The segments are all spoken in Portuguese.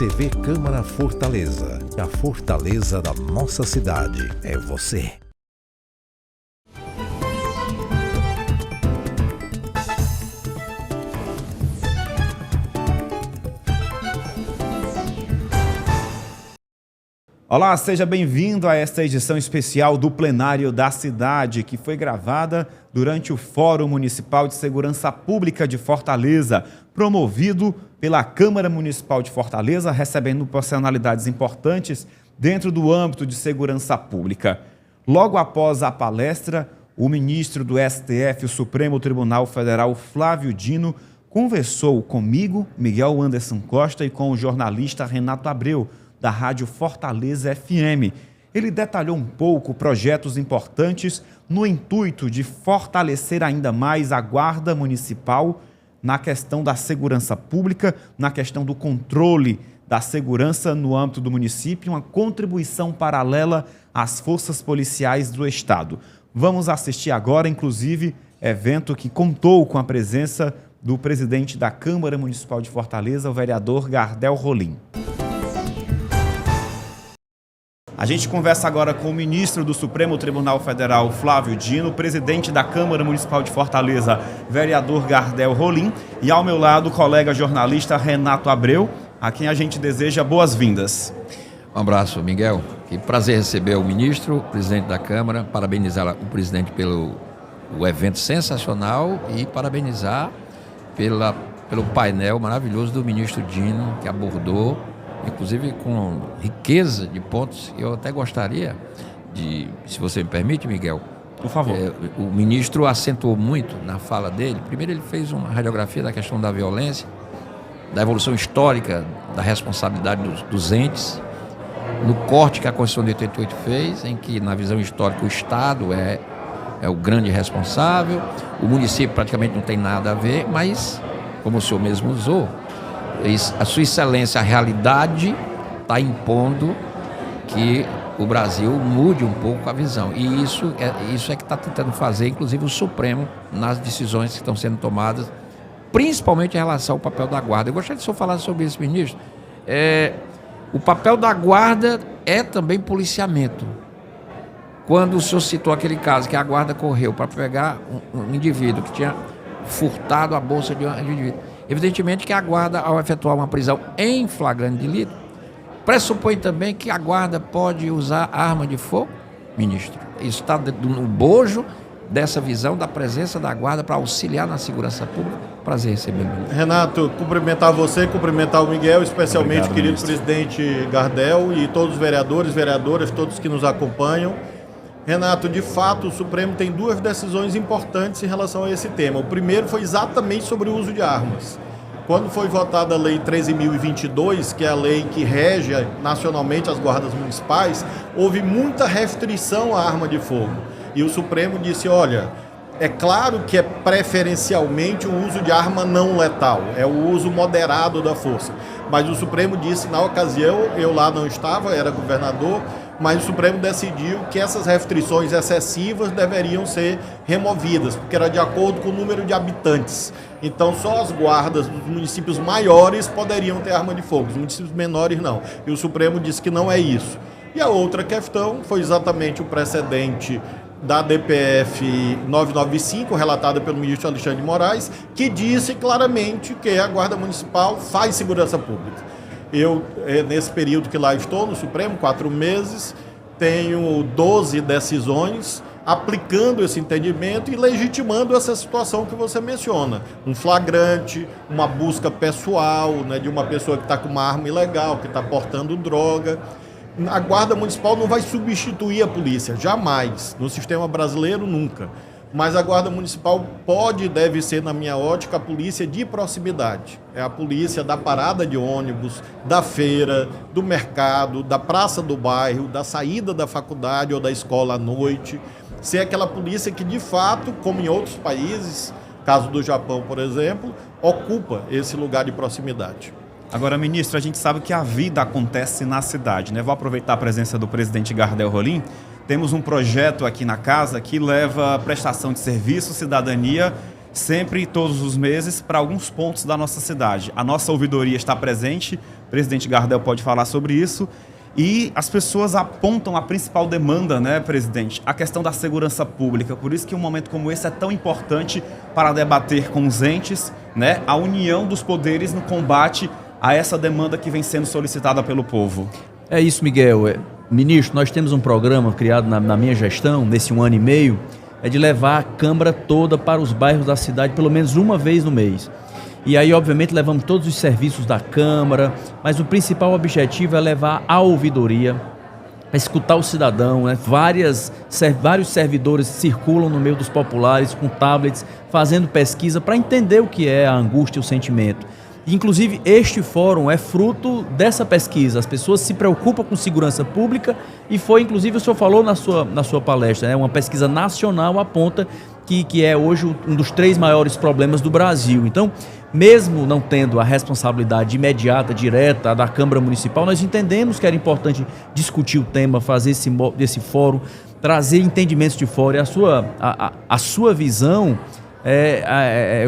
TV Câmara Fortaleza. A fortaleza da nossa cidade é você. Olá, seja bem-vindo a esta edição especial do Plenário da Cidade, que foi gravada durante o Fórum Municipal de Segurança Pública de Fortaleza, promovido pela Câmara Municipal de Fortaleza, recebendo personalidades importantes dentro do âmbito de segurança pública. Logo após a palestra, o ministro do STF, o Supremo Tribunal Federal, Flávio Dino, conversou comigo, Miguel Anderson Costa, e com o jornalista Renato Abreu, da Rádio Fortaleza FM. Ele detalhou um pouco projetos importantes no intuito de fortalecer ainda mais a Guarda Municipal na questão da segurança pública, na questão do controle da segurança no âmbito do município, uma contribuição paralela às forças policiais do Estado. Vamos assistir agora, inclusive, evento que contou com a presença do presidente da Câmara Municipal de Fortaleza, o vereador Gardel Rolim. A gente conversa agora com o ministro do Supremo Tribunal Federal, Flávio Dino, presidente da Câmara Municipal de Fortaleza, vereador Gardel Rolim, e ao meu lado o colega jornalista Renato Abreu, a quem a gente deseja boas-vindas. Um abraço, Miguel. Que prazer receber o ministro, o presidente da Câmara, parabenizar o presidente pelo evento sensacional e parabenizar pelo painel maravilhoso do ministro Dino, que abordou, inclusive com riqueza de pontos. Eu até gostaria de, se você me permite, Miguel, por favor. O ministro acentuou muito na fala dele. Primeiro, ele fez uma radiografia da questão da violência, da evolução histórica da responsabilidade dos entes, no corte que a Constituição de 88 fez, em que, na visão histórica, o Estado é o grande responsável, o município praticamente não tem nada a ver, mas, como o senhor mesmo usou, a sua excelência, a realidade está impondo que o Brasil mude um pouco a visão. E isso é que está tentando fazer, inclusive, o Supremo, nas decisões que estão sendo tomadas, principalmente em relação ao papel da Guarda. Eu gostaria que o senhor falasse sobre isso, ministro. O papel da Guarda é também policiamento. Quando o senhor citou aquele caso que a Guarda correu para pegar um indivíduo que tinha furtado a bolsa de um indivíduo, evidentemente que a Guarda, ao efetuar uma prisão em flagrante delito, pressupõe também que a Guarda pode usar arma de fogo, ministro. Isso está no bojo dessa visão da presença da Guarda para auxiliar na segurança pública. Prazer recebê-lo. Renato, cumprimentar você, cumprimentar o Miguel, especialmente o querido presidente Gardel e todos os vereadores, vereadoras, todos que nos acompanham. Renato, de fato, o Supremo tem duas decisões importantes em relação a esse tema. O primeiro foi exatamente sobre o uso de armas. Quando foi votada a Lei 13.022, que é a lei que rege nacionalmente as guardas municipais, houve muita restrição à arma de fogo. E o Supremo disse, olha, é claro que é preferencialmente o uso de arma não letal, é o uso moderado da força. Mas o Supremo disse, na ocasião, eu lá não estava, era governador, mas o Supremo decidiu que essas restrições excessivas deveriam ser removidas, porque era de acordo com o número de habitantes. Então, só as guardas dos municípios maiores poderiam ter arma de fogo, os municípios menores não. E o Supremo disse que não é isso. E a outra questão foi exatamente o precedente da DPF 995, relatada pelo ministro Alexandre de Moraes, que disse claramente que a Guarda Municipal faz segurança pública. Eu, nesse período que lá estou, no Supremo, 4 meses, tenho 12 decisões aplicando esse entendimento e legitimando essa situação que você menciona. Um flagrante, uma busca pessoal, né, de uma pessoa que está com uma arma ilegal, que está portando droga. A Guarda Municipal não vai substituir a polícia, jamais. No sistema brasileiro, nunca. Mas a Guarda Municipal pode e deve ser, na minha ótica, a polícia de proximidade. É a polícia da parada de ônibus, da feira, do mercado, da praça do bairro, da saída da faculdade ou da escola à noite. Ser aquela polícia que, de fato, como em outros países, caso do Japão, por exemplo, ocupa esse lugar de proximidade. Agora, ministro, a gente sabe que a vida acontece na cidade, né? Vou aproveitar a presença do presidente Gardel Rolim. Temos um projeto aqui na casa que leva prestação de serviço, cidadania, sempre e todos os meses, para alguns pontos da nossa cidade. A nossa ouvidoria está presente presidente Gardel pode falar sobre isso. E as pessoas apontam a principal demanda, né, presidente? A questão da segurança pública. Por isso que um momento como esse é tão importante para debater com os entes, né, a união dos poderes no combate a essa demanda que vem sendo solicitada pelo povo. É isso, Miguel. Ministro, nós temos um programa criado na minha gestão, nesse 1 ano e meio, é de levar a Câmara toda para os bairros da cidade pelo menos uma vez no mês. E aí, obviamente, levamos todos os serviços da Câmara, mas o principal objetivo é levar a ouvidoria, a escutar o cidadão, né? Vários servidores circulam no meio dos populares com tablets, fazendo pesquisa para entender o que é a angústia e o sentimento. Inclusive, este fórum é fruto dessa pesquisa. As pessoas se preocupam com segurança pública e foi, inclusive, o senhor falou na sua palestra, né? Uma pesquisa nacional aponta que é hoje um dos 3 maiores problemas do Brasil. Então, mesmo não tendo a responsabilidade imediata, direta da Câmara Municipal, nós entendemos que era importante discutir o tema, fazer esse fórum, trazer entendimentos de fora. E a sua visão é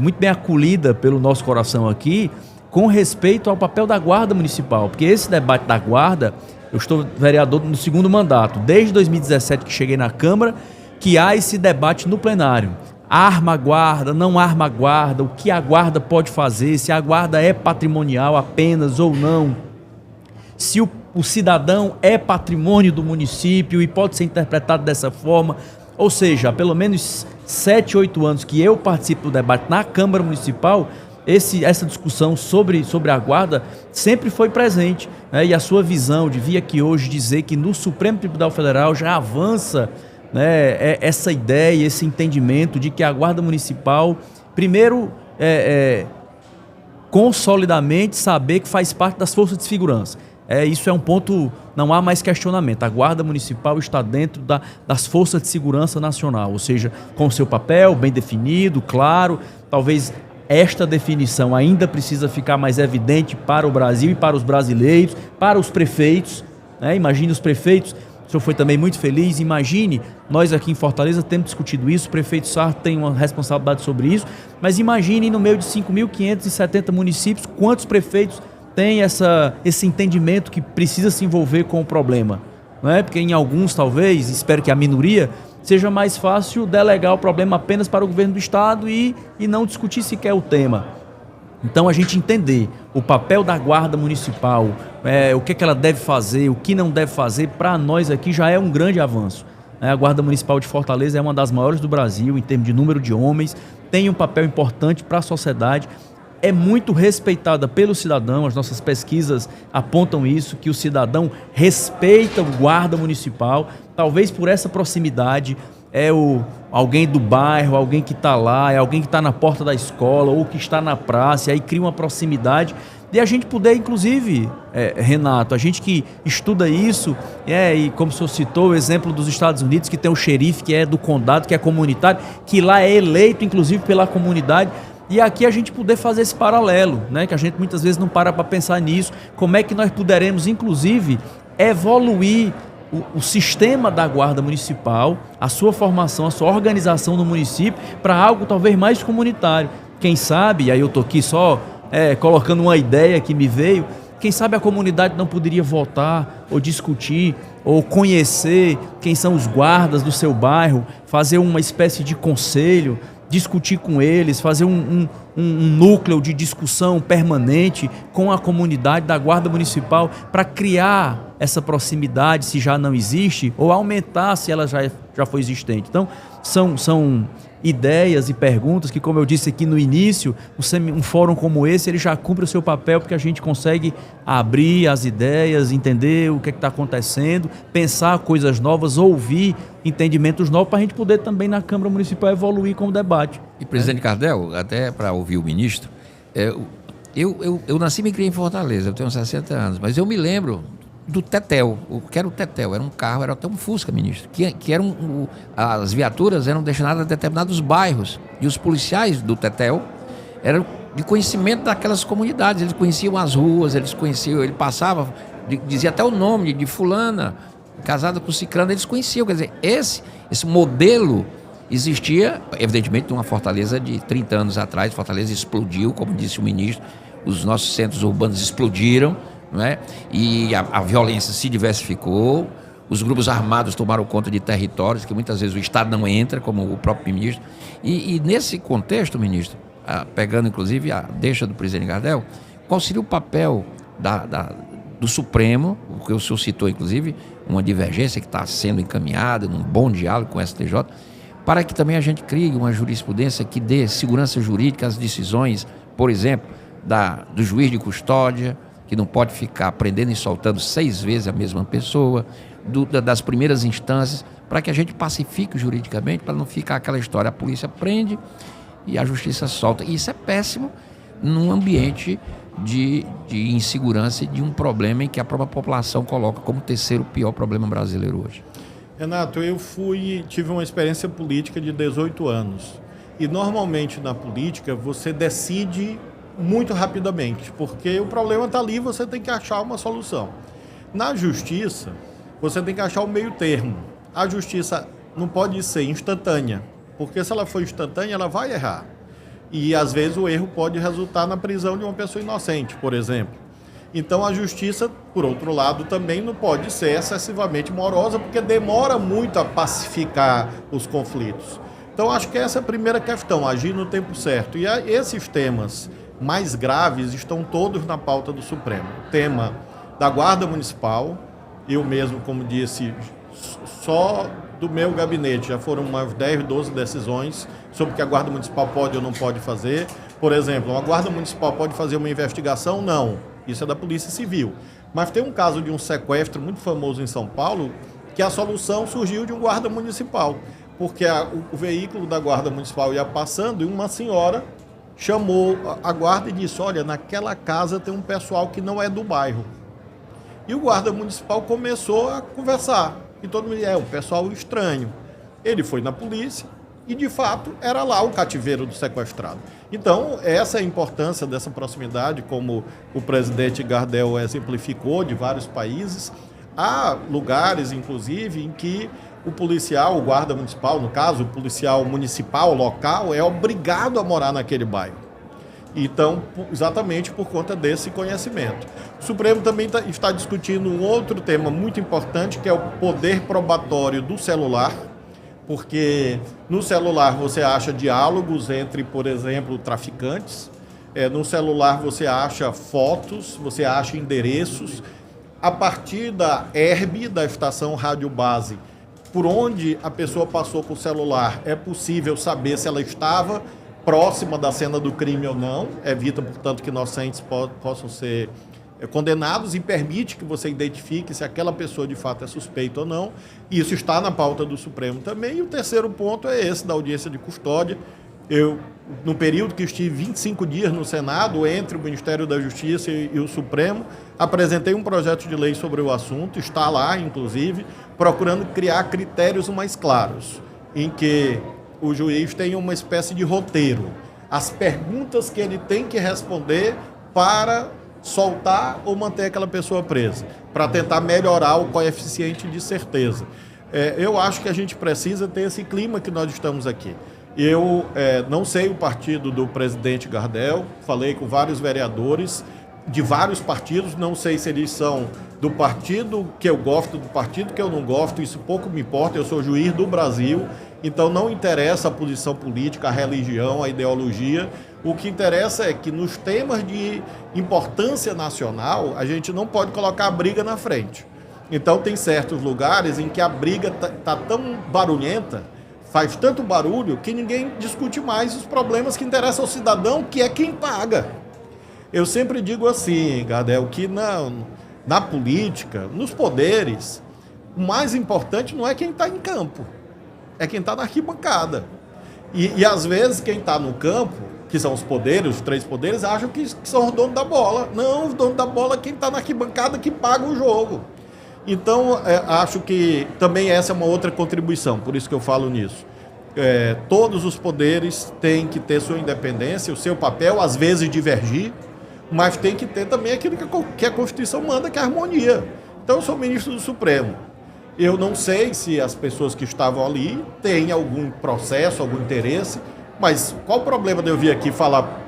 muito bem acolhida pelo nosso coração aqui, com respeito ao papel da Guarda Municipal, porque esse debate da Guarda, eu estou vereador no 2º mandato, desde 2017 que cheguei na Câmara, que há esse debate no plenário. Arma a guarda, não arma a guarda, o que a guarda pode fazer, se a guarda é patrimonial apenas ou não, se o cidadão é patrimônio do município e pode ser interpretado dessa forma. Ou seja, há pelo menos 7, 8 anos que eu participo do debate na Câmara Municipal, essa discussão sobre a guarda sempre foi presente, né? E a sua visão de vir aqui hoje dizer que no Supremo Tribunal Federal já avança, né, essa ideia, esse entendimento de que a Guarda Municipal, primeiro, consolidamente saber que faz parte das forças de segurança. Isso é um ponto, não há mais questionamento. A Guarda Municipal está dentro das forças de segurança nacional, ou seja, com seu papel bem definido, claro. Talvez esta definição ainda precisa ficar mais evidente para o Brasil e para os brasileiros, para os prefeitos, né? Imagine os prefeitos. O senhor foi também muito feliz. Imagine, nós aqui em Fortaleza temos discutido isso, o prefeito Sarto tem uma responsabilidade sobre isso, mas imagine no meio de 5.570 municípios, quantos prefeitos têm esse entendimento que precisa se envolver com o problema, não é? Porque em alguns, talvez, espero que a minoria, seja mais fácil delegar o problema apenas para o governo do estado e não discutir sequer o tema. Então, a gente entender o papel da Guarda Municipal, o que ela deve fazer, o que não deve fazer, para nós aqui já é um grande avanço. A Guarda Municipal de Fortaleza é uma das maiores do Brasil em termos de número de homens, tem um papel importante para a sociedade, é muito respeitada pelo cidadão. As nossas pesquisas apontam isso, que o cidadão respeita o Guarda Municipal, talvez por essa proximidade. Alguém do bairro, alguém que está lá, é alguém que está na porta da escola ou que está na praça, e aí cria uma proximidade. E a gente poder, inclusive, Renato, a gente que estuda isso, e como o senhor citou, o exemplo dos Estados Unidos, que tem o xerife que é do condado, que é comunitário, que lá é eleito, inclusive, pela comunidade. E aqui a gente poder fazer esse paralelo, né? Que a gente muitas vezes não para pensar nisso. Como é que nós poderemos, inclusive, evoluir o sistema da Guarda Municipal, a sua formação, a sua organização no município, para algo talvez mais comunitário. Quem sabe, e aí eu estou aqui só colocando uma ideia que me veio, quem sabe a comunidade não poderia votar, ou discutir, ou conhecer quem são os guardas do seu bairro, fazer uma espécie de conselho, discutir com eles, fazer um núcleo de discussão permanente com a comunidade da Guarda Municipal para criar essa proximidade, se já não existe, ou aumentar se ela já foi existente. Então, são ideias e perguntas que, como eu disse aqui no início, um fórum como esse, ele já cumpre o seu papel, porque a gente consegue abrir as ideias, entender o que está acontecendo, pensar coisas novas, ouvir entendimentos novos, para a gente poder também na Câmara Municipal evoluir com o debate. E, presidente Gardel, até para ouvir o ministro, eu nasci e me criei em Fortaleza, eu tenho 60 anos, mas eu me lembro do Tetel. O que era o Tetel? Era um carro, era até um Fusca, ministro, que eram as viaturas eram destinadas a determinados bairros, e os policiais do Tetel eram de conhecimento daquelas comunidades, eles conheciam as ruas, ele passava, dizia até o nome de fulana, casada com ciclano, eles conheciam. Quer dizer, esse modelo existia, evidentemente, numa Fortaleza de 30 anos atrás. Fortaleza explodiu, como disse o ministro. os nossos centros urbanos explodiram, não é? E a violência se diversificou, os grupos armados tomaram conta de territórios que muitas vezes o Estado não entra, como o próprio ministro. E nesse contexto, ministro, pegando inclusive a deixa do presidente Gardel, qual seria o papel do Supremo, porque o senhor citou inclusive uma divergência que está sendo encaminhada, num bom diálogo com o STJ, para que também a gente crie uma jurisprudência que dê segurança jurídica às decisões, por exemplo, do juiz de custódia, que não pode ficar prendendo e soltando 6 vezes a mesma pessoa, das primeiras instâncias, para que a gente pacifique juridicamente, para não ficar aquela história, a polícia prende e a justiça solta. E isso é péssimo num ambiente de insegurança e de um problema em que a própria população coloca como o terceiro pior problema brasileiro hoje. Renato, eu tive uma experiência política de 18 anos. E normalmente na política você decide muito rapidamente, porque o problema está ali e você tem que achar uma solução. Na justiça, você tem que achar o meio termo. A justiça não pode ser instantânea, porque se ela for instantânea, ela vai errar. E às vezes o erro pode resultar na prisão de uma pessoa inocente, por exemplo. Então a justiça, por outro lado, também não pode ser excessivamente morosa, porque demora muito a pacificar os conflitos. Então acho que essa é a primeira questão, agir no tempo certo. E esses temas mais graves estão todos na pauta do Supremo. O tema da Guarda Municipal, eu mesmo, como disse, só do meu gabinete já foram umas 10, 12 decisões sobre o que a Guarda Municipal pode ou não pode fazer. Por exemplo, uma Guarda Municipal pode fazer uma investigação? Não. Isso é da Polícia Civil. Mas tem um caso de um sequestro muito famoso em São Paulo, que a solução surgiu de um guarda municipal. Porque o veículo da Guarda Municipal ia passando e uma senhora chamou a guarda e disse: olha, naquela casa tem um pessoal que não é do bairro. E o guarda municipal começou a conversar. E todo mundo disse: um pessoal estranho. Ele foi na polícia e, de fato, era lá o cativeiro do sequestrado. Então, essa é a importância dessa proximidade, como o presidente Gardel exemplificou, de vários países. Há lugares, inclusive, em que o policial, o guarda municipal, no caso, o policial municipal, local, é obrigado a morar naquele bairro. Então, exatamente por conta desse conhecimento. O Supremo também está discutindo um outro tema muito importante, que é o poder probatório do celular, porque no celular você acha diálogos entre, por exemplo, traficantes, no celular você acha fotos, você acha endereços. A partir da ERB, da Estação Rádio Base, por onde a pessoa passou com o celular, é possível saber se ela estava próxima da cena do crime ou não. Evita, portanto, que inocentes possam ser condenados e permite que você identifique se aquela pessoa de fato é suspeita ou não. Isso está na pauta do Supremo também. E o terceiro ponto é esse, da audiência de custódia. Eu, no período que estive 25 dias no Senado, entre o Ministério da Justiça e o Supremo, apresentei um projeto de lei sobre o assunto, está lá, inclusive, procurando criar critérios mais claros, em que o juiz tenha uma espécie de roteiro, as perguntas que ele tem que responder para soltar ou manter aquela pessoa presa, para tentar melhorar o coeficiente de certeza. Eu acho que a gente precisa ter esse clima que nós estamos aqui. Eu não sei o partido do presidente Gardel, falei com vários vereadores de vários partidos, não sei se eles são do partido que eu gosto, do partido que eu não gosto, isso pouco me importa, eu sou juiz do Brasil, então não interessa a posição política, a religião, a ideologia. O que interessa é que nos temas de importância nacional, a gente não pode colocar a briga na frente. Então tem certos lugares em que a briga tá tão barulhenta, faz tanto barulho, que ninguém discute mais os problemas que interessam ao cidadão, que é quem paga. Eu sempre digo assim, Gardel, que na política, nos poderes, o mais importante não é quem está em campo, é quem está na arquibancada. E às vezes quem está no campo, que são os poderes, os 3 poderes, acham que são os donos da bola. Não, os donos da bola é quem está na arquibancada que paga o jogo. Então, acho que também essa é uma outra contribuição, por isso que eu falo nisso. Todos os poderes têm que ter sua independência, o seu papel, às vezes divergir, mas tem que ter também aquilo que a Constituição manda, que é a harmonia. Então, eu sou ministro do Supremo. Eu não sei se as pessoas que estavam ali têm algum processo, algum interesse, mas qual o problema de eu vir aqui falar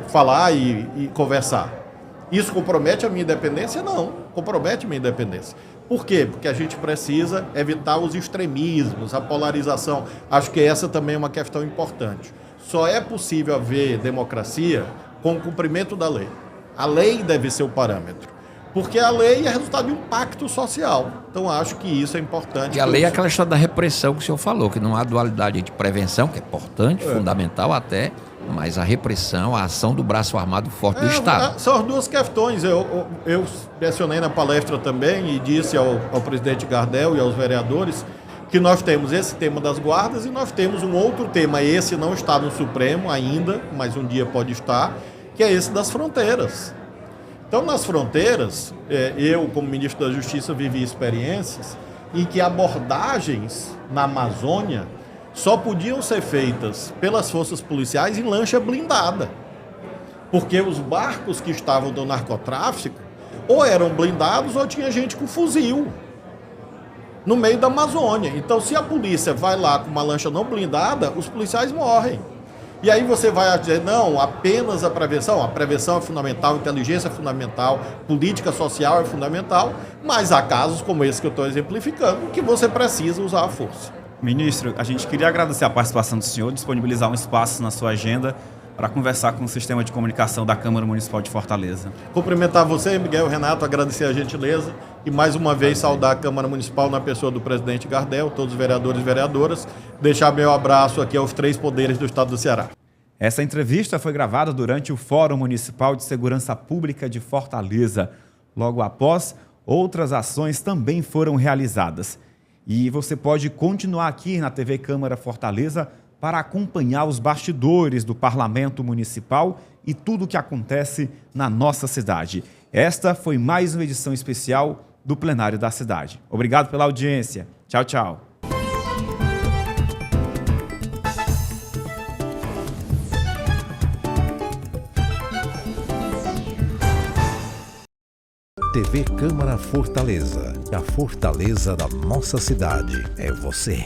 falar e conversar. Isso compromete a minha independência? Não, compromete a minha independência. Por quê? Porque a gente precisa evitar os extremismos, a polarização. Acho que essa também é uma questão importante. Só é possível haver democracia com o cumprimento da lei. A lei deve ser o parâmetro. Porque a lei é resultado de um pacto social. Então, acho que isso é importante. E a lei é aquela história da repressão que o senhor falou, que não há dualidade de prevenção, que é importante, fundamental até, mas a repressão, a ação do braço armado forte do Estado. São as duas questões. Eu mencionei na palestra também e disse ao presidente Gardel e aos vereadores que nós temos esse tema das guardas e nós temos um outro tema. Esse não está no Supremo ainda, mas um dia pode estar, que é esse das fronteiras. Então, nas fronteiras, eu, como ministro da Justiça, vivi experiências em que abordagens na Amazônia só podiam ser feitas pelas forças policiais em lancha blindada. Porque os barcos que estavam do narcotráfico ou eram blindados ou tinha gente com fuzil no meio da Amazônia. Então, se a polícia vai lá com uma lancha não blindada, os policiais morrem. E aí você vai dizer, não, apenas a prevenção é fundamental, inteligência é fundamental, política social é fundamental, mas há casos como esse que eu estou exemplificando, que você precisa usar a força. Ministro, a gente queria agradecer a participação do senhor, disponibilizar um espaço na sua agenda para conversar com o sistema de comunicação da Câmara Municipal de Fortaleza. Cumprimentar você, Miguel, Renato, agradecer a gentileza e mais uma vez saudar a Câmara Municipal na pessoa do presidente Gardel, todos os vereadores e vereadoras, deixar meu abraço aqui aos 3 poderes do Estado do Ceará. Essa entrevista foi gravada durante o Fórum Municipal de Segurança Pública de Fortaleza. Logo após, outras ações também foram realizadas. E você pode continuar aqui na TV Câmara Fortaleza para acompanhar os bastidores do Parlamento Municipal e tudo o que acontece na nossa cidade. Esta foi mais uma edição especial do Plenário da Cidade. Obrigado pela audiência. Tchau, tchau. TV Câmara Fortaleza. A fortaleza da nossa cidade é você.